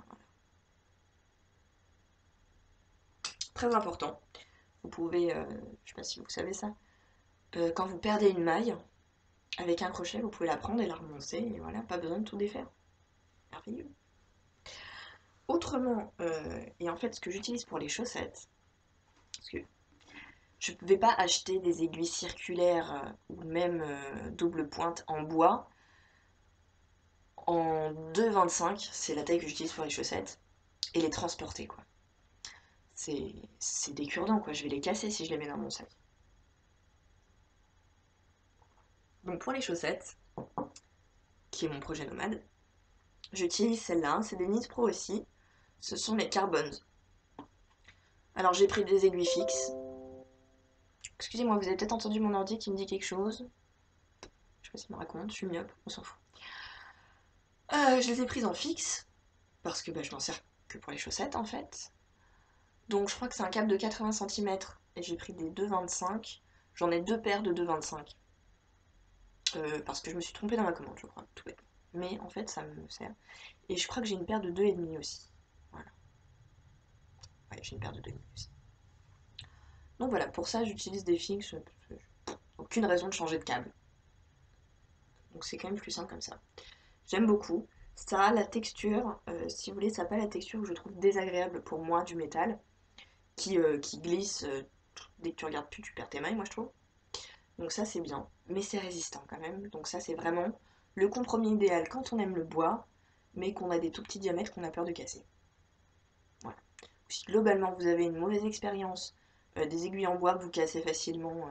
très important. Vous pouvez, je sais pas si vous savez ça, quand vous perdez une maille, avec un crochet, vous pouvez la prendre et la remonter, et voilà, pas besoin de tout défaire. Merveilleux. Autrement, et en fait, ce que j'utilise pour les chaussettes, parce que je ne vais pas acheter des aiguilles circulaires ou même double pointe en bois. En 2,25, c'est la taille que j'utilise pour les chaussettes, et les transporter, quoi. C'est des cure-dents, quoi. Je vais les casser si je les mets dans mon sac. Donc pour les chaussettes, qui est mon projet nomade, j'utilise celle-là, c'est des Knit Pro aussi. Ce sont les Carbons. Alors j'ai pris des aiguilles fixes. Excusez-moi, vous avez peut-être entendu mon ordi qui me dit quelque chose. Je sais pas s'il me raconte, je suis myope, on s'en fout. Je les ai prises en fixe, parce que bah, je m'en sers que pour les chaussettes en fait. Donc je crois que c'est un cap de 80 cm et j'ai pris des 2,25. J'en ai deux paires de 2,25. Parce que je me suis trompée dans ma commande, je crois, tout bête. Mais en fait, ça me sert. Et je crois que j'ai une paire de 2,5 aussi. Voilà. Ouais, j'ai une paire de 2,5 aussi. Donc voilà, pour ça, j'utilise des fixes. Aucune raison de changer de câble. Donc c'est quand même plus simple comme ça. J'aime beaucoup. Ça a la texture, si vous voulez, ça n'a pas la texture que je trouve désagréable pour moi du métal, qui glisse dès que tu regardes plus, tu perds tes mailles, moi je trouve. Donc ça c'est bien, mais c'est résistant quand même. Donc ça c'est vraiment le compromis idéal quand on aime le bois, mais qu'on a des tout petits diamètres qu'on a peur de casser. Voilà. Si globalement vous avez une mauvaise expérience, des aiguilles en bois que vous cassez facilement,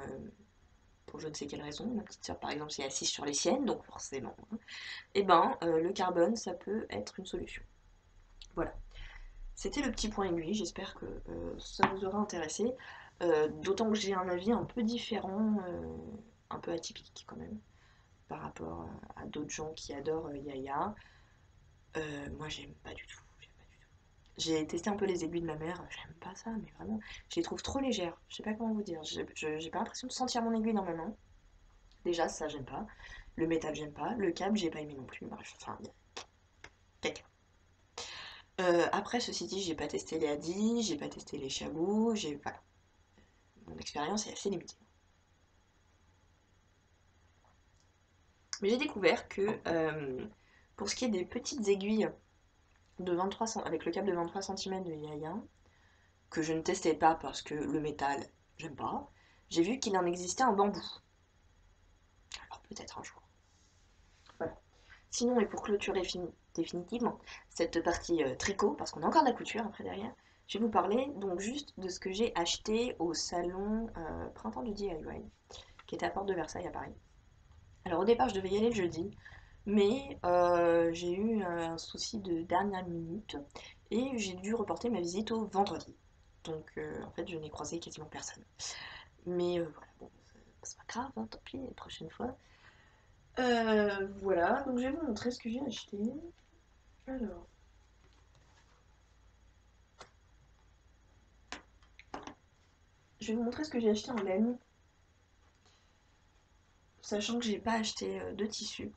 pour je ne sais quelle raison, ma petite soeur par exemple s'est assise sur les siennes, donc forcément, hein, et ben le carbone ça peut être une solution. Voilà. C'était le petit point aiguille, j'espère que ça vous aura intéressé. D'autant que j'ai un avis un peu différent, un peu atypique quand même, par rapport à d'autres gens qui adorent Yaya. Moi j'aime pas du tout. J'ai testé un peu les aiguilles de ma mère, j'aime pas ça, mais vraiment, je les trouve trop légères. Je sais pas comment vous dire, j'ai pas l'impression de sentir mon aiguille dans ma main. Déjà, ça j'aime pas. Le métal, j'aime pas. Le câble, j'ai pas aimé non plus. Bref, enfin, caca. Après, ceci dit, j'ai pas testé les Adi, j'ai pas testé les Chabou, voilà. Mon expérience est assez limitée. Mais j'ai découvert que pour ce qui est des petites aiguilles de 23 avec le câble de 23 cm de Yaya, que je ne testais pas parce que le métal, j'aime pas, j'ai vu qu'il en existait en bambou. Alors peut-être un jour. Voilà. Sinon, et pour clôturer définitivement cette partie tricot, parce qu'on a encore de la couture après derrière, je vais vous parler donc juste de ce que j'ai acheté au salon Printemps du DIY, qui était à Porte de Versailles à Paris. Alors au départ, je devais y aller le jeudi, mais j'ai eu un souci de dernière minute et j'ai dû reporter ma visite au vendredi. Donc en fait, je n'ai croisé quasiment personne. Mais voilà, bon, c'est pas grave, hein, tant pis, la prochaine fois. Voilà, donc je vais vous montrer ce que j'ai acheté. Alors, je vais vous montrer ce que j'ai acheté en laine, sachant que j'ai pas acheté de tissu.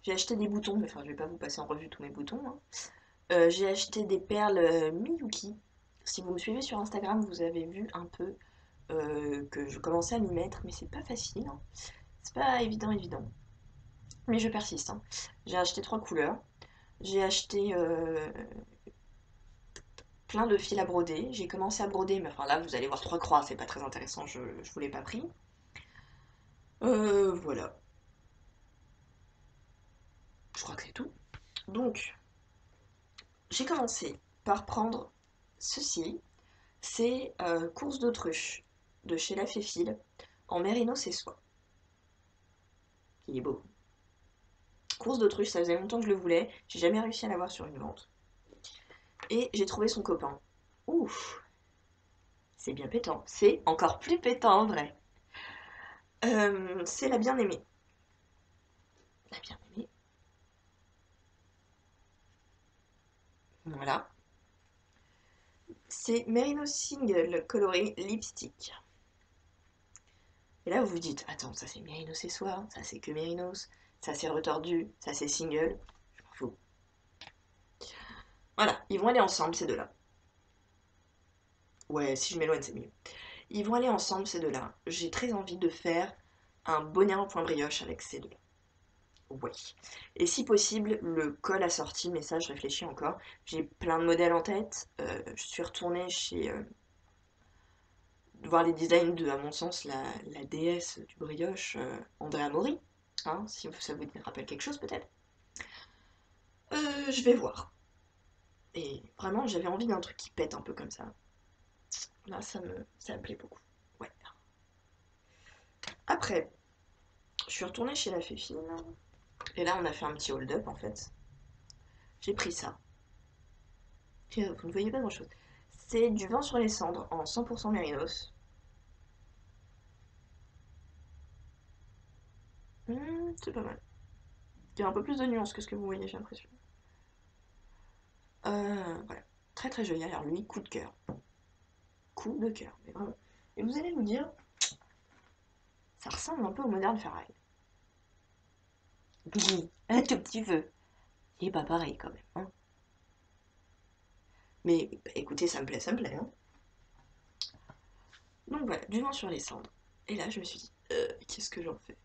J'ai acheté des boutons, mais enfin, je vais pas vous passer en revue tous mes boutons, hein. J'ai acheté des perles Miyuki. Si vous me suivez sur Instagram, vous avez vu un peu que je commençais à m'y mettre, mais c'est pas facile, hein. C'est pas évident. Mais je persiste, hein. J'ai acheté 3 couleurs. J'ai acheté plein de fils à broder. J'ai commencé à broder, mais enfin là, vous allez voir 3 croix, c'est pas très intéressant, je vous l'ai pas pris. Voilà, je crois que c'est tout. Donc, j'ai commencé par prendre ceci. C'est Course d'autruche de chez La Féfile en mérinos et soie. Il est beau. Course d'autruche, ça faisait longtemps que je le voulais. J'ai jamais réussi à l'avoir sur une vente. Et j'ai trouvé son copain. Ouf, c'est bien pétant. C'est encore plus pétant en vrai. C'est la bien-aimée. La bien-aimée. Voilà. C'est Merino Single Coloring Lipstick. Et là, vous vous dites, attends, ça c'est Mérinos et Soie, ça c'est que Mérinos, ça c'est retordu, ça c'est single. Je m'en fous. Voilà, ils vont aller ensemble ces deux-là. Ouais, si je m'éloigne, c'est mieux. Ils vont aller ensemble ces deux-là. J'ai très envie de faire un bonnet en point brioche avec ces deux-là. Ouais. Et si possible, le col assorti, mais ça, je réfléchis encore. J'ai plein de modèles en tête. Je suis retournée chez. Voir les designs de, à mon sens, la déesse du brioche, Andrea Mori. Hein, si ça vous rappelle quelque chose, peut-être. Je vais voir. Et vraiment, j'avais envie d'un truc qui pète un peu comme ça. Là, ça me plaît beaucoup. Ouais. Après, je suis retournée chez la Féfine. Et là, on a fait un petit hold-up, en fait. J'ai pris ça. Et, vous ne voyez pas grand-chose. C'est du vin sur les cendres en 100% mérinos. C'est pas mal. Il y a un peu plus de nuances que ce que vous voyez, j'ai l'impression. Voilà. Très très joli. Alors lui, coup de cœur. Coup de cœur, mais vraiment. Et vous allez vous dire, ça ressemble un peu au Modern Ferrari. Oui, un tout petit peu. Et pas pareil quand même, hein. Mais bah, écoutez, ça me plaît, hein. Donc voilà, du vent sur les cendres. Et là, je me suis dit, qu'est-ce que j'en fais?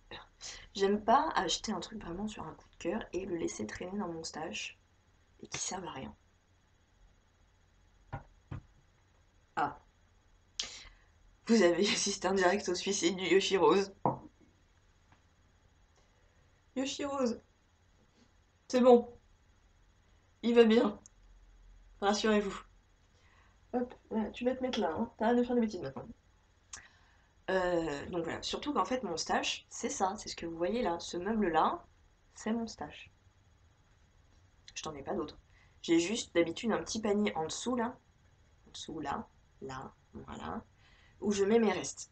J'aime pas acheter un truc vraiment sur un coup de cœur et le laisser traîner dans mon stash et qui serve à rien. Ah, vous avez assisté en direct au suicide du Yoshi Rose. Yoshi Rose, c'est bon, il va bien, rassurez-vous. Hop, voilà, tu vas te mettre là, hein. T'arrêtes de faire des bêtises maintenant. Donc voilà, surtout qu'en fait mon stash, c'est ça, c'est ce que vous voyez là. Ce meuble-là, c'est mon stash. Je t'en ai pas d'autre. J'ai juste d'habitude un petit panier en dessous là, en dessous là, voilà, où je mets mes restes.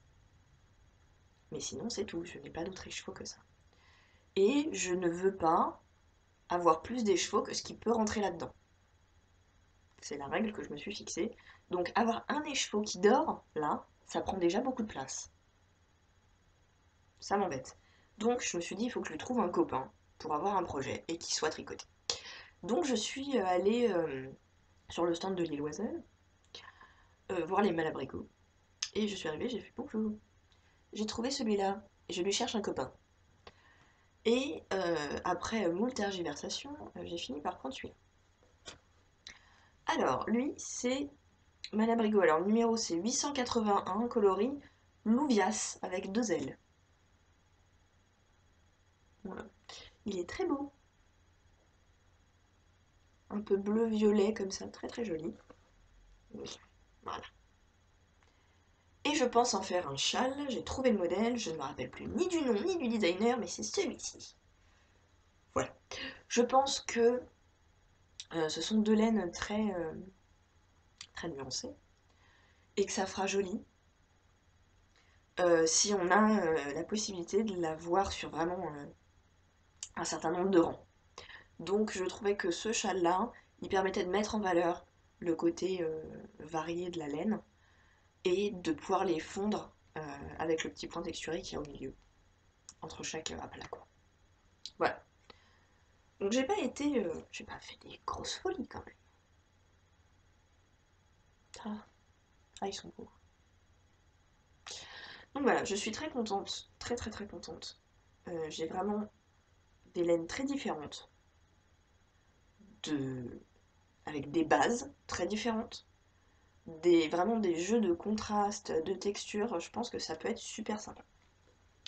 Mais sinon c'est tout, je n'ai pas d'autres échevaux que ça. Et je ne veux pas avoir plus d'échevaux que ce qui peut rentrer là-dedans. C'est la règle que je me suis fixée. Donc avoir un écheveau qui dort, là, ça prend déjà beaucoup de place. Ça m'embête. Donc je me suis dit, il faut que je trouve un copain pour avoir un projet et qui soit tricoté. Donc je suis allée sur le stand de l'île Oiselle, voir les malabrigots. Et je suis arrivée, j'ai fait bonjour. J'ai trouvé celui-là et je lui cherche un copain. Et après moult tergiversations, j'ai fini par prendre celui-là. Alors, lui, c'est Malabrigo. Alors, le numéro, c'est 881, coloris Louvias, avec 2 L. Voilà. Il est très beau. Un peu bleu-violet, comme ça, très très joli. Oui, voilà. Et je pense en faire un châle. J'ai trouvé le modèle. Je ne me rappelle plus ni du nom ni du designer, mais c'est celui-ci. Voilà. Je pense que ce sont 2 laines très nuancées et que ça fera joli si on a la possibilité de la voir sur vraiment un certain nombre de rangs. Donc je trouvais que ce châle-là, il permettait de mettre en valeur le côté varié de la laine et de pouvoir les fondre avec le petit point texturé qu'il y a au milieu, entre chaque aplat, quoi. Voilà. Donc j'ai pas fait des grosses folies quand même. Ah, ah, ils sont beaux. Donc voilà, je suis très contente, très très très contente. J'ai vraiment des laines très différentes, avec des bases très différentes, vraiment des jeux de contraste, de texture. Je pense que ça peut être super sympa.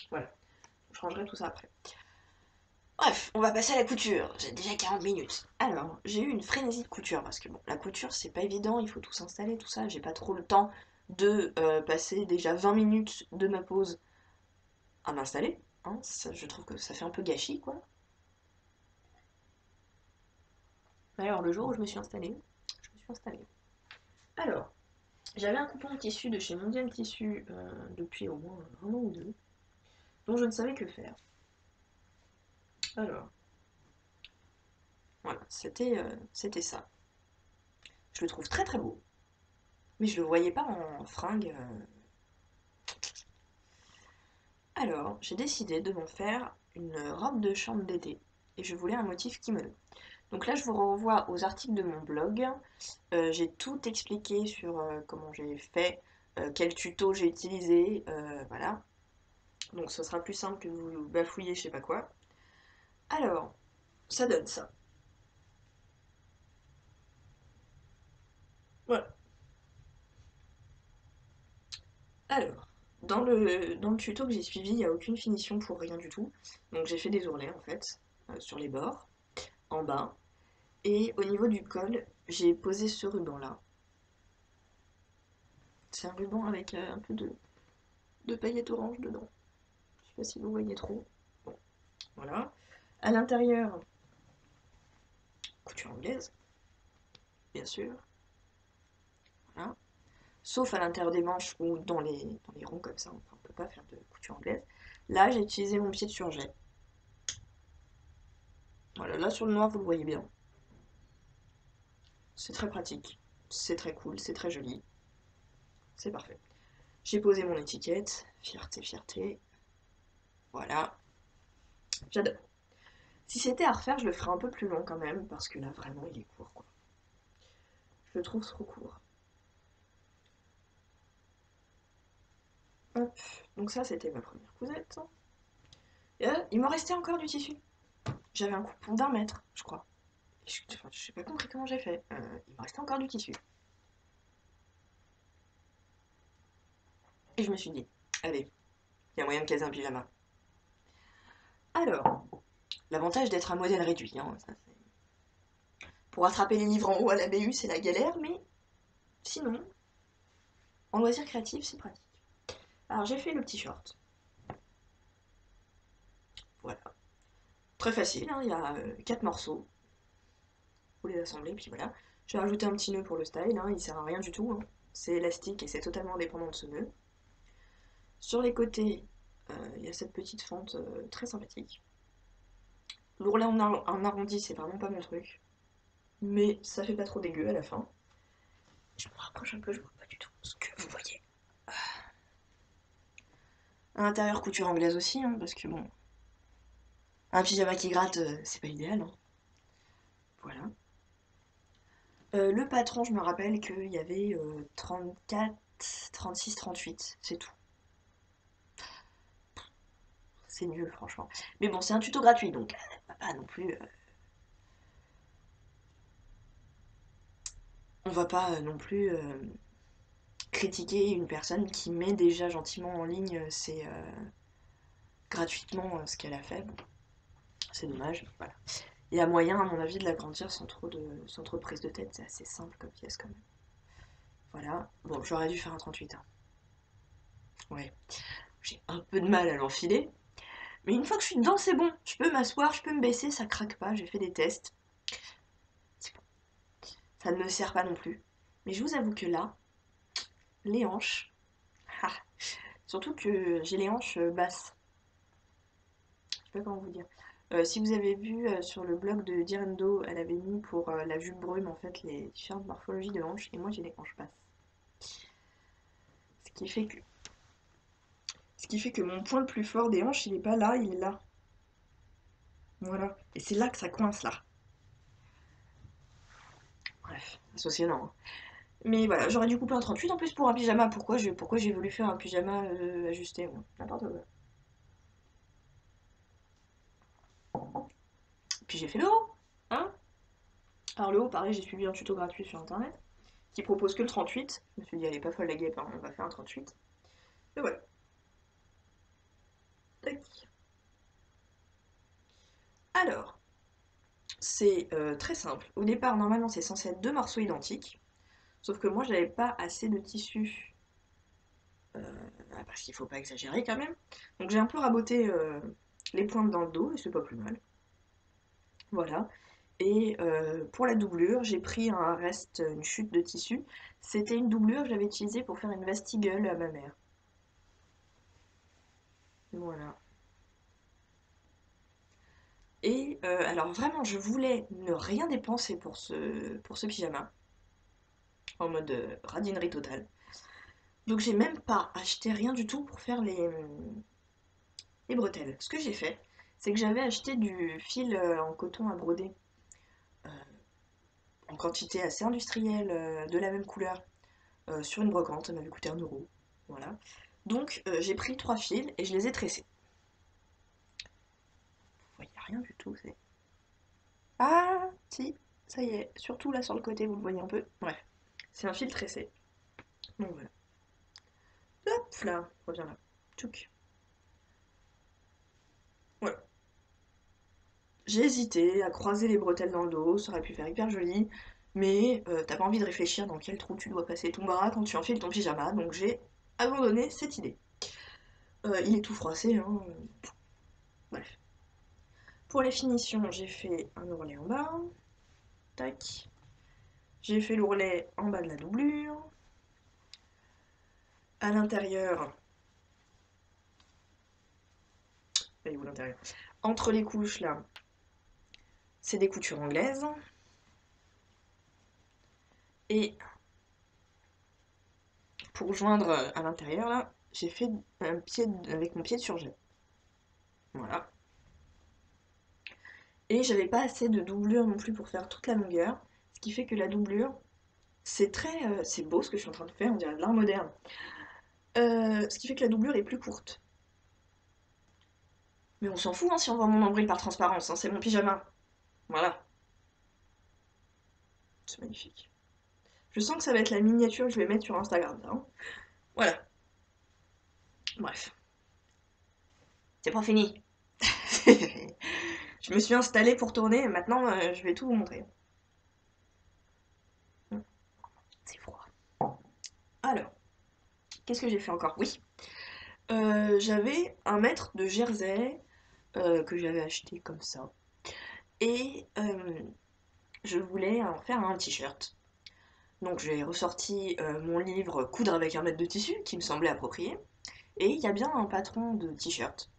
Voilà, je rangerai tout ça après. Bref, on va passer à la couture. J'ai déjà 40 minutes. Alors, j'ai eu une frénésie de couture parce que bon, la couture c'est pas évident, il faut tout s'installer, tout ça. J'ai pas trop le temps de passer déjà 20 minutes de ma pause à m'installer. Hein, je trouve que ça fait un peu gâchis quoi. Alors, le jour où je me suis installée, je me suis installée. Alors, j'avais un coupon de tissu de chez Mondial Tissu depuis au moins un an ou deux, dont je ne savais que faire. Alors, voilà, c'était ça. Je le trouve très très beau, mais je le voyais pas en fringue. Alors, j'ai décidé de m'en faire une robe de chambre d'été, et je voulais un motif kimono. Donc là, je vous renvoie aux articles de mon blog. J'ai tout expliqué sur comment j'ai fait, quel tuto j'ai utilisé, voilà. Donc ce sera plus simple que de vous bafouiller je sais pas quoi. Alors, ça donne ça. Voilà. Alors, dans le tuto que j'ai suivi, il n'y a aucune finition pour rien du tout. Donc j'ai fait des ourlets en fait, sur les bords, en bas. Et au niveau du col, j'ai posé ce ruban là. C'est un ruban avec un peu de paillettes orange dedans. Je sais pas si vous voyez trop. Bon, voilà. À l'intérieur, couture anglaise, bien sûr. Voilà. Sauf à l'intérieur des manches ou dans les ronds comme ça. Enfin, on peut pas faire de couture anglaise. Là, j'ai utilisé mon pied de surjet. Voilà, là sur le noir, vous le voyez bien. C'est très pratique, c'est très cool, c'est très joli. C'est parfait. J'ai posé mon étiquette. Fierté, fierté. Voilà. J'adore. Si c'était à refaire, je le ferais un peu plus long quand même, parce que là, vraiment, il est court, quoi. Je le trouve trop court. Hop. Donc ça, c'était ma première cousette. Et il me restait encore du tissu. J'avais un coupon d'1 mètre, je crois. Je n'ai pas compris comment j'ai fait. Il me restait encore du tissu. Et je me suis dit, allez, il y a moyen de caser un pyjama. Alors, l'avantage d'être un modèle réduit, hein, ça, pour attraper les livres en haut à la BU, c'est la galère, mais sinon, en loisir créatif, c'est pratique. Alors, j'ai fait le petit short. Voilà. Très facile, hein, il y a 4 morceaux. Vous les assemblez, puis voilà. J'ai rajouté un petit nœud pour le style, hein, il sert à rien du tout. Hein. C'est élastique et c'est totalement indépendant de ce nœud. Sur les côtés, il y a cette petite fente très sympathique. L'ourlet en arrondi, c'est vraiment pas mon truc. Mais ça fait pas trop dégueu à la fin. Je me rapproche un peu, je vois pas du tout ce que vous voyez. À l'intérieur, couture anglaise aussi, hein, parce que bon, un pyjama qui gratte, c'est pas idéal. Hein. Voilà. Le patron, je me rappelle qu'il y avait 34, 36, 38, c'est tout. C'est nul, franchement. Mais bon, c'est un tuto gratuit, donc pas non plus. On va pas non plus critiquer une personne qui met déjà gentiment en ligne gratuitement ce qu'elle a fait. Bon, c'est dommage, voilà. Il y a moyen, à mon avis, de l'agrandir sans trop de prise de tête. C'est assez simple comme pièce quand même. Voilà. Bon, j'aurais dû faire un 38. Hein. Ouais. J'ai un peu de mal à l'enfiler. Mais une fois que je suis dedans, c'est bon. Je peux m'asseoir, je peux me baisser, ça craque pas. J'ai fait des tests. C'est bon. Ça ne me sert pas non plus. Mais je vous avoue que là, les hanches. Ah, surtout que j'ai les hanches basses. Je sais pas comment vous dire. Si vous avez vu sur le blog de Direndo, elle avait mis pour la jupe brume en fait les différentes morphologies de hanches et moi j'ai les hanches basses. Ce qui fait que, ce qui fait que mon point le plus fort des hanches il est pas là, il est là. Voilà. Et c'est là que ça coince là. Bref, associant. Hein. Mais voilà, j'aurais dû couper un 38 en plus pour un pyjama. Pourquoi j'ai voulu faire un pyjama ajusté moi. N'importe quoi. Puis j'ai fait le haut, hein. Alors le haut, pareil, j'ai suivi un tuto gratuit sur internet qui propose que le 38. Je me suis dit, elle est pas folle la guêpe, hein, on va faire un 38. Et voilà. Tac. Alors, c'est très simple. Au départ, normalement, c'est censé être deux morceaux identiques. Sauf que moi, j'avais pas assez de tissu. Parce qu'il faut pas exagérer quand même. Donc j'ai un peu raboté les pointes dans le dos et c'est pas plus mal. Voilà. Et pour la doublure, j'ai pris un reste, une chute de tissu. C'était une doublure que j'avais utilisée pour faire une vestigueule à ma mère. Voilà. Et alors vraiment, je voulais ne rien dépenser pour ce pyjama, en mode radinerie totale. Donc j'ai même pas acheté rien du tout pour faire les bretelles. Ce que j'ai fait, c'est que j'avais acheté du fil en coton à broder, euh, en quantité assez industrielle, de la même couleur, sur une brocante. Ça m'avait coûté 1 euro. Voilà. Donc j'ai pris 3 fils et je les ai tressés. Vous voyez rien du tout, c'est... Ah, si, ça y est. Surtout là sur le côté, vous le voyez un peu. Bref, c'est un fil tressé. Donc voilà. Hop là, reviens là. Tchouk. Voilà. J'ai hésité à croiser les bretelles dans le dos, ça aurait pu faire hyper joli, mais t'as pas envie de réfléchir dans quel trou tu dois passer ton bras quand tu enfiles ton pyjama, donc j'ai abandonné cette idée. Il est tout froissé, hein. Bref. Pour les finitions, j'ai fait un ourlet en bas, tac. J'ai fait l'ourlet en bas de la doublure. À l'intérieur, elle est où l'intérieur? Entre les couches là, c'est des coutures anglaises. Et pour joindre à l'intérieur là, j'ai fait un pied avec mon pied de surjet. Voilà. Et j'avais pas assez de doublure non plus pour faire toute la longueur. Ce qui fait que la doublure, c'est très. C'est beau ce que je suis en train de faire, on dirait de l'art moderne. Ce qui fait que la doublure est plus courte. Mais on s'en fout hein, si on voit mon nombril par transparence, hein, c'est mon pyjama. Voilà. C'est magnifique. Je sens que ça va être la miniature que je vais mettre sur Instagram. Hein. Voilà. Bref. C'est pas fini. Je me suis installée pour tourner, et maintenant je vais tout vous montrer. C'est froid. Alors, qu'est-ce que j'ai fait encore? Oui. J'avais un mètre de jersey que j'avais acheté comme ça. Et je voulais en faire un t-shirt. Donc j'ai ressorti mon livre Coudre avec un mètre de tissu qui me semblait approprié. Et il y a bien un patron de t-shirt.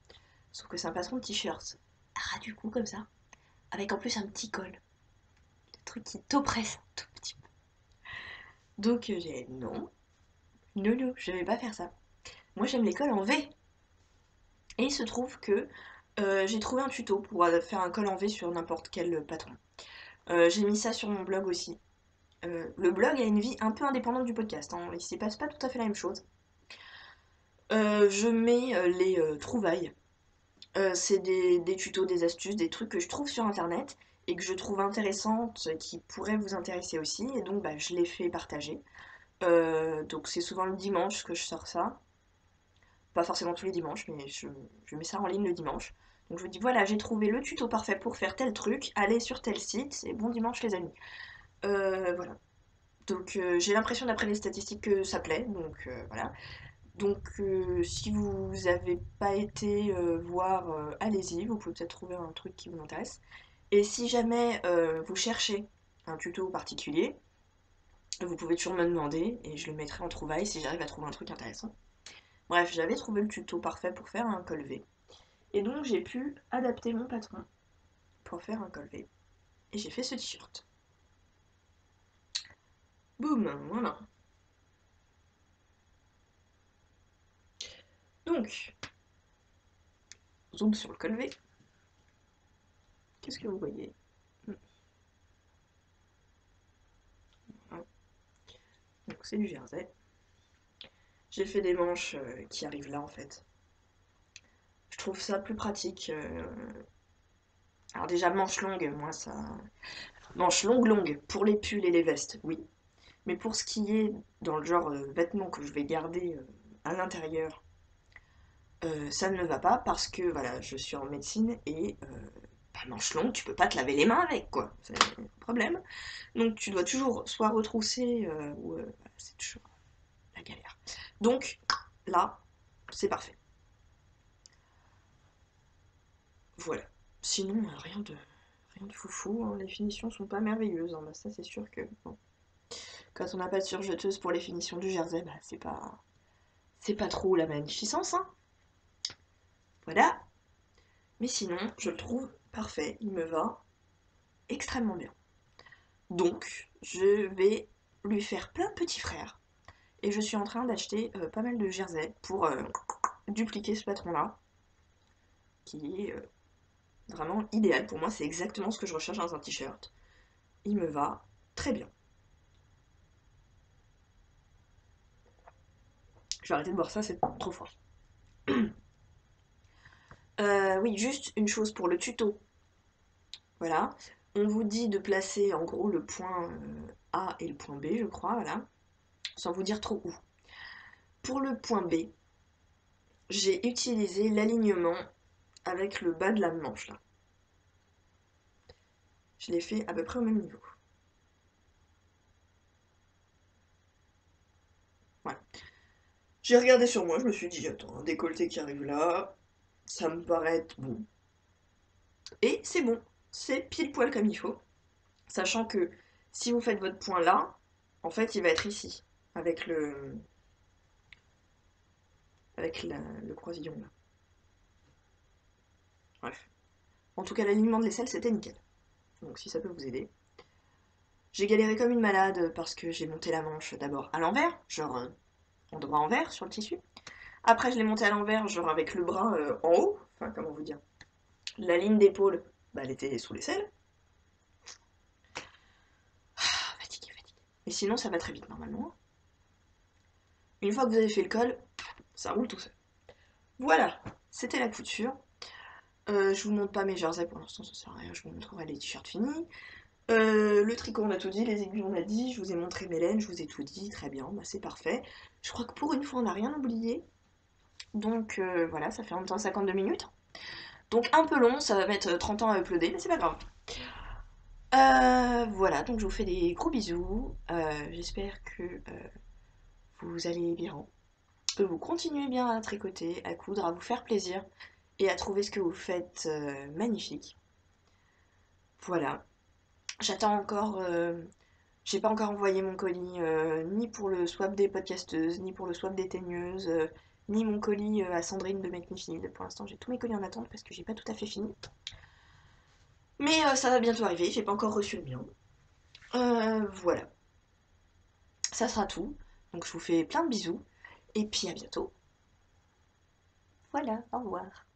Sauf que c'est un patron de t-shirt ras du cou comme ça. Avec en plus un petit col. Le truc qui t'oppresse un tout petit peu. Donc j'ai non. Non, non, je vais pas faire ça. Moi j'aime les cols en V. Et il se trouve que j'ai trouvé un tuto pour faire un col en V sur n'importe quel patron. J'ai mis ça sur mon blog aussi. Le blog a une vie un peu indépendante du podcast, hein. Il s'y passe pas tout à fait la même chose. Je mets les trouvailles. C'est des tutos, des astuces, des trucs que je trouve sur internet et que je trouve intéressantes, qui pourraient vous intéresser aussi. Et donc bah, je les fais partager. Donc c'est souvent le dimanche que je sors ça. Pas forcément tous les dimanches, mais je mets ça en ligne le dimanche. Donc je vous dis voilà, j'ai trouvé le tuto parfait pour faire tel truc, allez sur tel site, et bon dimanche les amis. Voilà. Donc j'ai l'impression d'après les statistiques que ça plaît, donc voilà. Donc si vous n'avez pas été voir, allez-y, vous pouvez peut-être trouver un truc qui vous intéresse. Et si jamais vous cherchez un tuto particulier, vous pouvez toujours me demander et je le mettrai en trouvaille si j'arrive à trouver un truc intéressant. Bref, j'avais trouvé le tuto parfait pour faire un col V. Et donc j'ai pu adapter mon patron pour faire un col V. Et j'ai fait ce t-shirt. Boum, voilà. Donc, zoom sur le col V. Qu'est-ce que vous voyez? Voilà. Donc c'est du jersey. J'ai fait des manches qui arrivent là en fait. Je trouve ça plus pratique. Alors déjà, manche longue, moi ça... Manche longue, longue, pour les pulls et les vestes, oui. Mais pour ce qui est dans le genre vêtements que je vais garder à l'intérieur, ça ne me va pas parce que voilà, je suis en médecine et bah, manche longue, tu peux pas te laver les mains avec, quoi. C'est un problème. Donc tu dois toujours soit retrousser ou voilà, c'est toujours la galère. Donc là, c'est parfait. Voilà. Sinon, rien de foufou, hein. Les finitions sont pas merveilleuses, hein. Bah, ça c'est sûr que bon. Quand on n'a pas de surjeteuse pour les finitions du jersey, bah, c'est pas trop la magnificence, hein. Voilà. Mais sinon, je le trouve parfait, il me va extrêmement bien. Donc, je vais lui faire plein de petits frères. Et je suis en train d'acheter pas mal de jerseys pour dupliquer ce patron-là, qui est vraiment idéal. Pour moi, c'est exactement ce que je recherche dans un t-shirt. Il me va très bien. Je vais arrêter de boire ça, c'est trop fort. Oui, juste une chose pour le tuto. Voilà. On vous dit de placer en gros le point A et le point B, je crois, voilà. Sans vous dire trop où. Pour le point B, j'ai utilisé l'alignement avec le bas de la manche là. Je l'ai fait à peu près au même niveau. Voilà. J'ai regardé sur moi, je me suis dit, attends, un décolleté qui arrive là, ça me paraît être bon. Et c'est bon, c'est pile poil comme il faut. Sachant que si vous faites votre point là, en fait il va être ici, avec le croisillon là. Bref. En tout cas, l'alignement de l'aisselle, c'était nickel. Donc si ça peut vous aider. J'ai galéré comme une malade parce que j'ai monté la manche d'abord à l'envers, genre en droit envers sur le tissu. Après, je l'ai monté à l'envers, genre avec le bras en haut. Enfin, comment vous dire. La ligne d'épaule, bah, elle était sous l'aisselle. Ah, fatigué, fatigué. Et sinon, ça va très vite normalement. Une fois que vous avez fait le col, ça roule tout seul. Voilà, c'était la couture. Je vous montre pas mes jerseys pour l'instant, ça sert à rien. Je vous montrerai les t-shirts finis. Le tricot, on a tout dit, les aiguilles, on a dit, je vous ai montré mes laines, je vous ai tout dit, très bien, bah c'est parfait. Je crois que pour une fois, on n'a rien oublié. Donc voilà, ça fait en même temps 52 minutes. Donc un peu long, ça va mettre 30 ans à uploader, mais c'est pas grave. Voilà, donc je vous fais des gros bisous. J'espère que vous allez bien, que vous continuez bien à tricoter, à coudre, à vous faire plaisir et à trouver ce que vous faites magnifique. Voilà. J'attends encore. J'ai pas encore envoyé mon colis, ni pour le swap des podcasteuses, ni pour le swap des teigneuses, ni mon colis à Sandrine de Make Me Feel. Pour l'instant, j'ai tous mes colis en attente parce que j'ai pas tout à fait fini. Mais ça va bientôt arriver, j'ai pas encore reçu le mien. Voilà, ça sera tout. Donc je vous fais plein de bisous, et puis à bientôt. Voilà, au revoir.